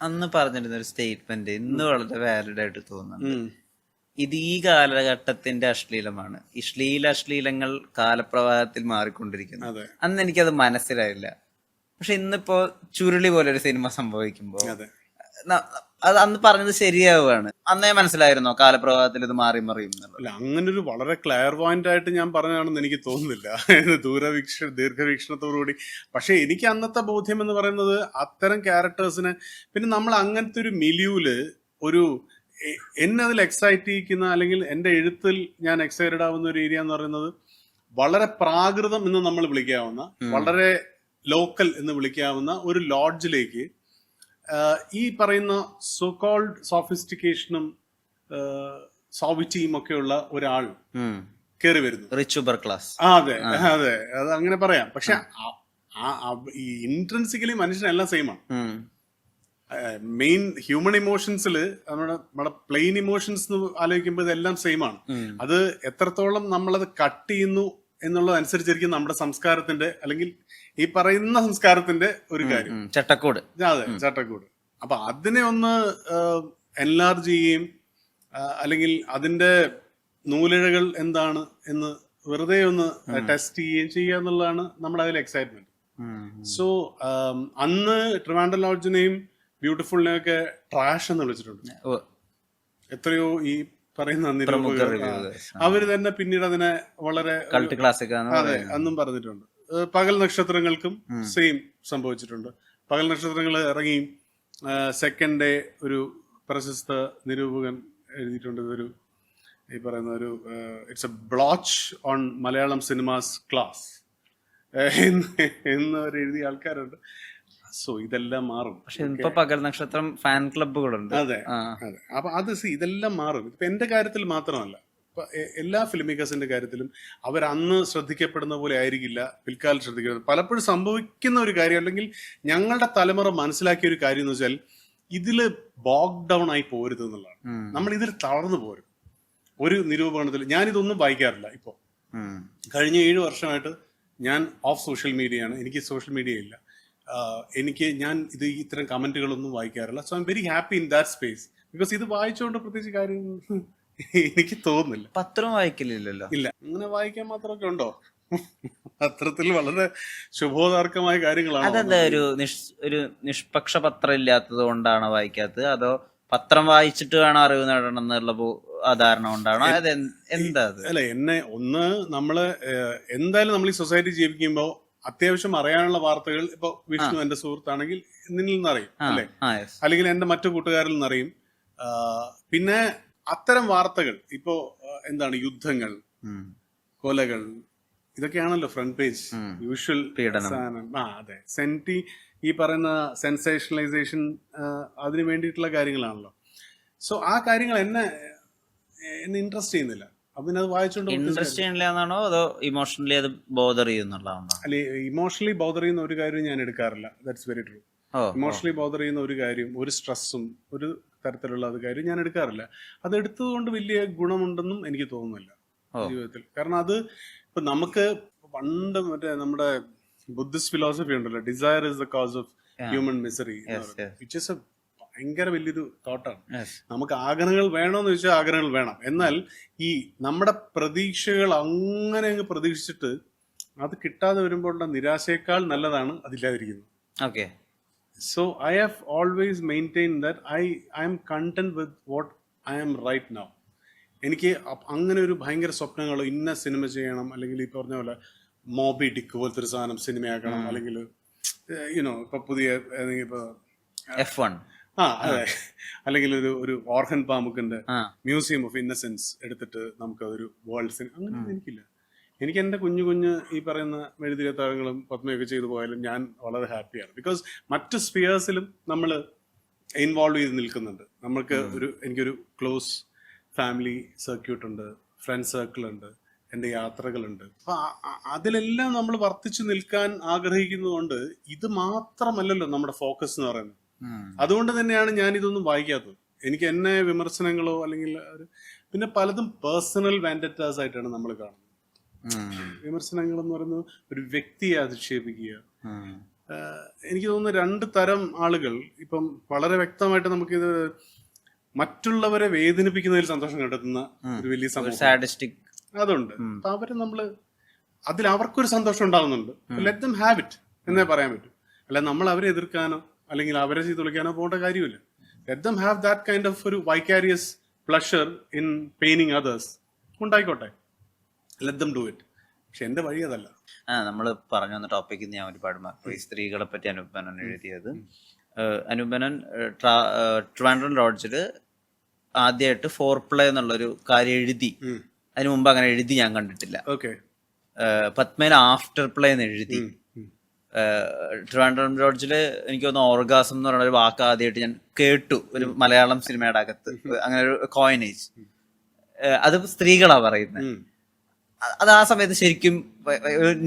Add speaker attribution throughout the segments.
Speaker 1: അന്ന് പറഞ്ഞിരുന്ന ഒരു സ്റ്റേറ്റ്മെന്റ് ഇന്ന് വളരെ വാലിഡ് ആയിട്ട് തോന്നുന്നു. ഇത് ഈ കാലഘട്ടത്തിന്റെ അശ്ലീലമാണ്. ഈ അശ്ലീലങ്ങൾ കാലപ്രവാഹത്തിൽ മാറിക്കൊണ്ടിരിക്കുന്നു. അന്ന് എനിക്കത് മനസ്സിലായില്ല. പക്ഷെ ഇന്നിപ്പോ ചുരുളി പോലെ ഒരു സിനിമ സംഭവിക്കുമ്പോ അത് അന്ന് പറഞ്ഞത് ശരിയാവുകയാണ്. അന്നേ മനസ്സിലായിരുന്നോ കാലപ്രവാഹത്തിൽ ഇത് മാറി മറിയും?
Speaker 2: അല്ല, അങ്ങനെ ഒരു വളരെ ക്ലിയർ പോയിന്റ് ആയിട്ട് ഞാൻ പറഞ്ഞാണെന്ന് എനിക്ക് തോന്നുന്നില്ല, ദീർഘവീക്ഷണത്തോടുകൂടി. പക്ഷെ എനിക്ക് അന്നത്തെ ബോധ്യം എന്ന് പറയുന്നത് അത്തരം ക്യാരക്ടേഴ്സിനെ, പിന്നെ നമ്മൾ അങ്ങനത്തെ ഒരു മിലിയൂല് ഒരു എന്നെ അതിൽ എക്സൈറ്റ് ചെയ്യിക്കുന്ന, അല്ലെങ്കിൽ എന്റെ എഴുത്തിൽ ഞാൻ എക്സൈറ്റഡ് ആവുന്ന ഒരു ഏരിയ എന്ന് പറയുന്നത് വളരെ പ്രാകൃതം എന്ന് നമ്മൾ വിളിക്കാവുന്ന, വളരെ ലോക്കൽ എന്ന് വിളിക്കാവുന്ന ഒരു ലോഡ്ജിലേക്ക് ഈ പറയുന്ന സോ കോൾഡ് സോഫിസ്റ്റിക്കേഷനും സോവിറ്റിയും ഒക്കെയുള്ള ഒരാൾ കയറി വരുന്നു.
Speaker 1: Rich super class.
Speaker 2: അതെ അതെ, അത് അങ്ങനെ പറയാം. പക്ഷെ ഈ ഇൻട്രൻസിക്കലി മനുഷ്യനെല്ലാം സെയിം ആണ്. മെയിൻ ഹ്യൂമൻ ഇമോഷൻസിൽ നമ്മുടെ പ്ലെയിൻ ഇമോഷൻസ് എന്ന് ആലോചിക്കുമ്പോൾ ഇതെല്ലാം സെയിം ആണ്. അത് എത്രത്തോളം നമ്മളത് കട്ട് ചെയ്യുന്നു എന്നുള്ളതനുസരിച്ചിരിക്കും നമ്മുടെ സംസ്കാരത്തിന്റെ, അല്ലെങ്കിൽ ഈ പറയുന്ന സംസ്കാരത്തിന്റെ ഒരു കാര്യം.
Speaker 1: ചട്ടക്കൂട്.
Speaker 2: അതെ, ചട്ടക്കൂട്. അപ്പൊ അതിനെ ഒന്ന് എൻലാർജ് ചെയ്യുകയും അല്ലെങ്കിൽ അതിന്റെ നൂലിഴകൾ എന്താണ് എന്ന് വെറുതെ ഒന്ന് ടെസ്റ്റ് ചെയ്യുകയും ചെയ്യുക എന്നുള്ളതാണ് നമ്മുടെ അതിൽ എക്സൈറ്റ്മെന്റ്. സോ അന്ന് ട്രിവാൻഡ്രം ലോഡ്ജിനെയും ബ്യൂട്ടിഫുളിനെയും ഒക്കെ ട്രാഷ് എന്ന് വിളിച്ചിട്ടുണ്ട്. എത്രയോ ഈ പറയുന്ന അവര് തന്നെ പിന്നീട് അതിനെ വളരെ അതെ അന്നും പറഞ്ഞിട്ടുണ്ട്. പകൽ നക്ഷത്രങ്ങൾക്കും സെയിം സംഭവിച്ചിട്ടുണ്ട്. പകൽ നക്ഷത്രങ്ങൾ ഇറങ്ങി സെക്കൻഡ് ഡേ ഒരു പ്രശസ്ത നിരൂപകൻ എഴുതിയിട്ടുണ്ട്, ഇതൊരു ഈ പറയുന്ന ഒരു it's A Bloch on Malayalam cinemas class എന്നവർ എഴുതിയ ആൾക്കാരുണ്ട്. സോ ഇതെല്ലാം മാറും.
Speaker 1: പക്ഷെ ഇപ്പൊ പകൽ നക്ഷത്രം ഫാൻ ക്ലബുകളുണ്ട്.
Speaker 2: അതെ അതെ. അപ്പൊ അത് ഇതെല്ലാം മാറും. ഇപ്പൊ എന്റെ കാര്യത്തിൽ മാത്രമല്ല, ഇപ്പൊ എല്ലാ ഫിലിം മേക്കേഴ്സിന്റെ കാര്യത്തിലും അവർ അന്ന് ശ്രദ്ധിക്കപ്പെടുന്ന പോലെ ആയിരിക്കില്ല പിൽക്കാലത്ത് ശ്രദ്ധിക്കുന്നത്. പലപ്പോഴും സംഭവിക്കുന്ന ഒരു കാര്യം, അല്ലെങ്കിൽ ഞങ്ങളുടെ തലമുറ മനസ്സിലാക്കിയ ഒരു കാര്യം എന്ന് വെച്ചാൽ ഇതില് ബോഗ് ഡൗൺ ആയി പോരുത് എന്നുള്ളതാണ്. നമ്മൾ ഇതിൽ തളർന്നു പോരും. ഒരു നിരൂപണത്തിൽ ഞാനിതൊന്നും വായിക്കാറില്ല. ഇപ്പോ കഴിഞ്ഞ 7 വർഷമായിട്ട് ഞാൻ ഓഫ് സോഷ്യൽ മീഡിയ ആണ്. എനിക്ക് സോഷ്യൽ മീഡിയ ഇല്ല. ഞാൻ ഇത്തരം കമന്റുകളൊന്നും വായിക്കാറില്ല. So I am very happy in that space. Because ഇത് വായിച്ചുകൊണ്ട് പ്രത്യേകിച്ച് കാര്യം എനിക്ക് തോന്നുന്നില്ല.
Speaker 1: പത്രം വായിക്കില്ലല്ലോ.
Speaker 2: ഇല്ല, അങ്ങനെ വായിക്കാൻ മാത്രമൊക്കെ ഉണ്ടോ? പത്രത്തിൽ വളരെ ശുഭോദാർക്കമായ കാര്യങ്ങളാണ്.
Speaker 1: അതെന്താ ഒരു നിഷ്പക്ഷ പത്രം ഇല്ലാത്തത് കൊണ്ടാണോ വായിക്കാത്തത്, അതോ പത്രം വായിച്ചിട്ട് വേണം അറിവ് നേടണം എന്നുള്ള ധാരണ കൊണ്ടാണോ? എന്താ
Speaker 2: അല്ല, നമ്മള് എന്തായാലും നമ്മൾ ഈ സൊസൈറ്റി ജീവിക്കുമ്പോ അത്യാവശ്യം അറിയാനുള്ള വാർത്തകൾ ഇപ്പൊ വിഷ്ണു എന്റെ സുഹൃത്താണെങ്കിൽ നിന്നിൽ നിന്നറിയും അല്ലെ, അല്ലെങ്കിൽ എന്റെ മറ്റു കൂട്ടുകാരിൽ നിന്നറിയും. പിന്നെ അത്തരം വാർത്തകൾ ഇപ്പോ എന്താണ്, യുദ്ധങ്ങൾ, കൊലകൾ, ഇതൊക്കെയാണല്ലോ ഫ്രണ്ട് പേജ് യൂഷ്വൽ സാധനം. അതെ, ഈ പറയുന്ന സെൻസേഷണലൈസേഷൻ അതിന് വേണ്ടിയിട്ടുള്ള കാര്യങ്ങളാണല്ലോ. സോ ആ കാര്യങ്ങൾ എന്നെ ഇൻട്രസ്റ്റ് ചെയ്യുന്നില്ല. അത് വായിച്ചോണ്ട്
Speaker 1: ഇൻട്രസ്റ്റ് ചെയ്യണില്ലാന്നാണോ അതോ ഇമോഷണലി അത് ബോദർ ചെയ്യുന്നുള്ളതാണോ?
Speaker 2: അല്ലെ, ഇമോഷണലി ബോദർ ചെയ്യുന്ന ഒരു കാര്യം ഞാൻ എടുക്കാറില്ല. That's very true. Emotionally bother ചെയ്യുന്ന ഒരു കാര്യം, ഒരു സ്ട്രെസ്സും ഒരു തരത്തിലുള്ള കാര്യം ഞാൻ എടുക്കാറില്ല. അത് എടുത്തതുകൊണ്ട് വലിയ ഗുണമുണ്ടെന്നും എനിക്ക് തോന്നുന്നില്ല ജീവിതത്തിൽ. കാരണം അത് ഇപ്പൊ നമുക്ക് പണ്ട് നമ്മുടെ ബുദ്ധിസ്റ്റ് ഫിലോസഫി ഉണ്ടല്ലോ, desire is the cause of human misery, which is a ഭയങ്കര വലിയൊരു തോട്ടാണ്. നമുക്ക് ആഗ്രഹങ്ങൾ വേണോന്ന് ചോദിച്ചാൽ ആഗ്രഹങ്ങൾ വേണം. എന്നാൽ ഈ നമ്മുടെ പ്രതീക്ഷകൾ അങ്ങനെ അങ്ങ് പ്രതീക്ഷിച്ചിട്ട് അത് കിട്ടാതെ വരുമ്പോഴുള്ള നിരാശയേക്കാൾ നല്ലതാണ് അതില്ലാതിരിക്കുന്നത്.
Speaker 1: Okay.
Speaker 2: So I have always maintained that I am content with what I am right now. എനിക്ക് അങ്ങനെ ഒരു ഭയങ്കര സ്വപ്നങ്ങളോ ഇന്ന സിനിമ ചെയ്യണം, അല്ലെങ്കിൽ ഈ പറഞ്ഞ പോലെ മോബി ഡിക്ക് പോലത്തെ ഒരു സാധനം സിനിമയാക്കണം, അല്ലെങ്കിൽ ഇപ്പൊ പുതിയ ഇപ്പൊ
Speaker 1: F1
Speaker 2: അതെ, അല്ലെങ്കിൽ ഒരു ഓർഹൻ പാമുക്കിന്റെ മ്യൂസിയം ഓഫ് ഇന്നസെൻസ് എടുത്തിട്ട് നമുക്ക് അതൊരു വേൾഡ് സിനിമ, അങ്ങനെ എനിക്കില്ല. എനിക്ക് എന്റെ കുഞ്ഞു ഈ പറയുന്ന മെഴുതിരി താരങ്ങളും പത്മയൊക്കെ ചെയ്തു പോയാലും ഞാൻ വളരെ ഹാപ്പിയാണ്. ബിക്കോസ് മറ്റു സ്പിയേഴ്സിലും നമ്മൾ ഇൻവോൾവ് ചെയ്ത് നിൽക്കുന്നുണ്ട്. എനിക്കൊരു ക്ലോസ് ഫാമിലി സർക്യൂട്ട് ഉണ്ട്, ഫ്രണ്ട് സർക്കിൾ ഉണ്ട്, എൻ്റെ യാത്രകളുണ്ട്. അപ്പൊ അതിലെല്ലാം നമ്മൾ വർത്തിച്ചു നിൽക്കാൻ ആഗ്രഹിക്കുന്നതുകൊണ്ട് ഇത് മാത്രമല്ലല്ലോ നമ്മുടെ ഫോക്കസ് എന്ന് പറയുന്നത്. അതുകൊണ്ട് തന്നെയാണ് ഞാൻ ഇതൊന്നും വായിക്കാത്തത്. എനിക്ക് എന്നെ വിമർശനങ്ങളോ അല്ലെങ്കിൽ പിന്നെ പലതും പേഴ്സണൽ വാൻഡറ്റാസ് ആയിട്ടാണ് നമ്മൾ കാണുന്നത്. വിമർശനങ്ങൾ എന്ന് പറയുന്നത് ഒരു വ്യക്തിയെ അധിക്ഷേപിക്കുക, എനിക്ക് തോന്നുന്നു രണ്ട് തരം ആളുകൾ. ഇപ്പം വളരെ വ്യക്തമായിട്ട് നമുക്കിത് മറ്റുള്ളവരെ വേദനിപ്പിക്കുന്നതിൽ സന്തോഷം കണ്ടെത്തുന്ന ഒരു വലിയ സമൂഹം
Speaker 1: സാഡിസ്റ്റിക്
Speaker 2: അതുണ്ട്. അപ്പൊ അവര് നമ്മള് അതിൽ അവർക്കൊരു സന്തോഷം ഉണ്ടാകുന്നുണ്ട്. ലെറ്റ് ദം ഹാവ് ഇറ്റ് എന്നേ പറയാൻ പറ്റും. അല്ല നമ്മൾ അവരെ എതിർക്കാനോ അല്ലെങ്കിൽ അവരെ ചെയ്ത് വിളിക്കാനോ പോകേണ്ട കാര്യമില്ല. Let them have that kind of ഒരു vicarious pleasure in paining others. ഉണ്ടായിക്കോട്ടെ, ലെറ്റ് ദം ഡു ഇറ്റ്. പക്ഷെ എന്റെ വഴി അതല്ല.
Speaker 1: നമ്മൾ പറഞ്ഞു വന്ന ടോപ്പിക്കിൽ ഞാൻ ഒരുപാട് ഈ സ്ത്രീകളെ പറ്റി അനൂപ് മേനോൻ എഴുതിയത്. അനൂപ് മേനോൻ ട്രിവാൻഡ്രം ലോഡ്ജിൽ ആദ്യമായിട്ട് 4 എന്നുള്ളൊരു കാര്യം എഴുതി. അതിനു മുമ്പ് അങ്ങനെ എഴുതി ഞാൻ കണ്ടിട്ടില്ല. പത്മേന ആഫ്റ്റർ പ്ലേ എന്ന് എഴുതി. ട്രിവാൻഡ്രം ലോഡ്ജിൽ എനിക്ക് തോന്നുന്നു ഓർഗാസം എന്ന് പറയുന്ന ഒരു വാക്ക് ആദ്യമായിട്ട് ഞാൻ കേട്ടു ഒരു മലയാളം സിനിമയുടെ അകത്ത്. അങ്ങനെ ഒരു കോയിനേജ്, അത് സ്ത്രീകളാ പറയുന്നത്. അത് ആ സമയത്ത് ശരിക്കും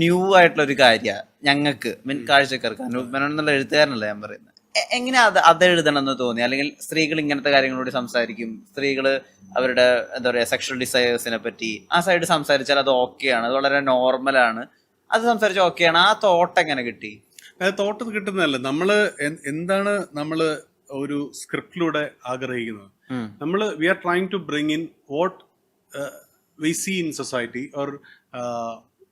Speaker 1: ന്യൂ ആയിട്ടുള്ള ഒരു കാര്യമാണ് ഞങ്ങൾക്ക്, കാഴ്ചക്കാർക്ക്. അനൂപ് മേനോൻ എന്നുള്ള എഴുത്തുകാരനല്ല ഞാൻ പറയുന്നത്. എങ്ങനെ അത് എഴുതണം എന്ന് തോന്നി? അല്ലെങ്കിൽ സ്ത്രീകൾ ഇങ്ങനത്തെ കാര്യങ്ങളോട് സംസാരിക്കും, സ്ത്രീകള് അവരുടെ എന്താ പറയാ സെക്ഷൽ ഡിസയേഴ്സിനെ പറ്റി ആ സൈഡ് സംസാരിച്ചാൽ അത് ഓക്കെയാണ്, അത് വളരെ നോർമലാണ്, അത് സംസാരിച്ചാൽ ഓക്കെയാണ്. ആ തോട്ട് എങ്ങനെ കിട്ടി?
Speaker 2: തോട്ട് കിട്ടുന്നതല്ല, നമ്മള് എന്താണ് നമ്മള് ഒരു സ്ക്രിപ്റ്റിലൂടെ ആഗ്രഹിക്കുന്നത്. നമ്മള് we are trying to bring in what we see in society or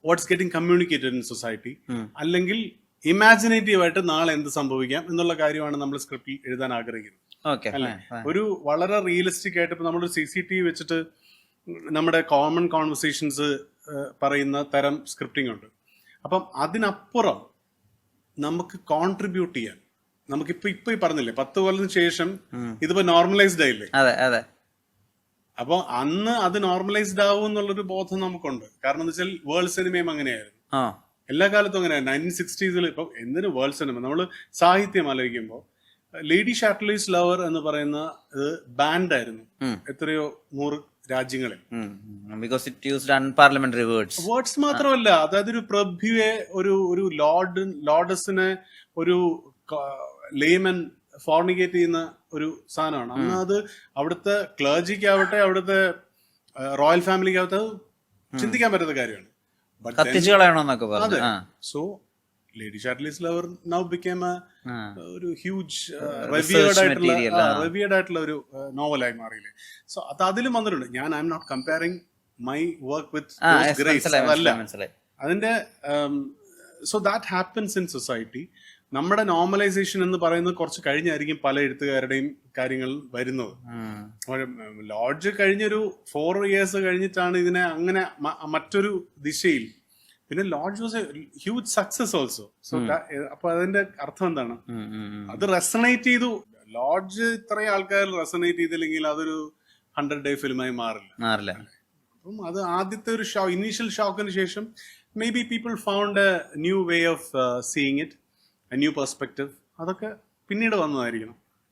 Speaker 2: what's getting communicated in society. അല്ലെങ്കിൽ ഇമാജിനേറ്റീവ് ആയിട്ട് നാളെ എന്ത് സംഭവിക്കാം എന്നുള്ള കാര്യമാണ് നമ്മൾ സ്ക്രിപ്റ്റിൽ എഴുതാൻ ആഗ്രഹിക്കുന്നത്. ഒരു വളരെ റിയലിസ്റ്റിക് ആയിട്ട് ഇപ്പൊ നമ്മളൊരു CCTV വെച്ചിട്ട് നമ്മുടെ കോമൺ കോൺവെർസേഷൻസ് പറയുന്ന തരം സ്ക്രിപ്റ്റിംഗ് ഉണ്ട്. അപ്പം അതിനപ്പുറം നമുക്ക് കോൺട്രിബ്യൂട്ട് ചെയ്യാൻ, നമുക്കിപ്പോ ഈ പറഞ്ഞില്ലേ 10 കൊല്ലത്തിന് ശേഷം ഇതിപ്പോ നോർമലൈസ്ഡ് ആയില്ലേ. അപ്പൊ അന്ന് അത് നോർമലൈസ്ഡ് ആവും എന്നുള്ളൊരു ബോധം നമുക്കുണ്ട്. കാരണം എന്താ വെച്ചാൽ വേൾഡ് സിനിമയും അങ്ങനെയായിരുന്നു, എല്ലാ കാലത്തും അങ്ങനെയായിരുന്നു. 1960s ഇപ്പൊ എന്തിനു വേൾഡ് സിനിമ, നമ്മള് സാഹിത്യം ആലോചിക്കുമ്പോൾ ലേഡി ഷാർട്ട്ലീസ് ലവർ എന്ന് പറയുന്ന ബാൻഡായിരുന്നു എത്രയോ 100 രാജ്യങ്ങളിൽ. വേർഡ്സ് മാത്രമല്ല, അതായത് ഒരു പ്രഭ്യുവെ, ഒരു ലോർഡസിനെ ഒരു ലേമൻ ഫോർണിക്കേറ്റ് ചെയ്യുന്ന ഒരു സാധനമാണ്. അന്ന് അത് അവിടുത്തെ ക്ലർജിക്കാവട്ടെ അവിടുത്തെ റോയൽ ഫാമിലിക്കാവട്ടെ ചിന്തിക്കാൻ പറ്റുന്ന കാര്യമാണ്. അതെ. So Lady Chatterley's lover now became ഒരു ഹ്യൂജ് റിവിയർഡ് ആയിട്ടുള്ള ഒരു നോവലായി മാറിയില്ലേ. സോ അത് അതിലും വന്നിട്ടുണ്ട്. I am not comparing my work with grace, അതല്ല അതിന്റെ. So that happens in society. നമ്മുടെ നോർമലൈസേഷൻ എന്ന് പറയുന്നത് കുറച്ച് കഴിഞ്ഞായിരിക്കും പല എഴുത്തുകാരുടെയും കാര്യങ്ങൾ വരുന്നത്. ലോഡ്ജ് കഴിഞ്ഞൊരു 4 years കഴിഞ്ഞിട്ടാണ് ഇതിനെ അങ്ങനെ മറ്റൊരു ദിശയിൽ. പിന്നെ lodge was A huge success also. So അപ്പൊ അതിന്റെ അർത്ഥം എന്താണ്? അത് റെസണേറ്റ് ചെയ്തു. ലോഡ്ജ് ഇത്രയും ആൾക്കാർ റെസണേറ്റ് ചെയ്തില്ലെങ്കിൽ അതൊരു 100-day ഫിലിമായി മാറില്ല. അപ്പം അത് ആദ്യത്തെ ഒരു ഇനീഷ്യൽ ഷോക്കിന് ശേഷം may be people found A new way of seeing it, new perspective. അതൊക്കെ പിന്നീട് വന്നതായിരിക്കണം.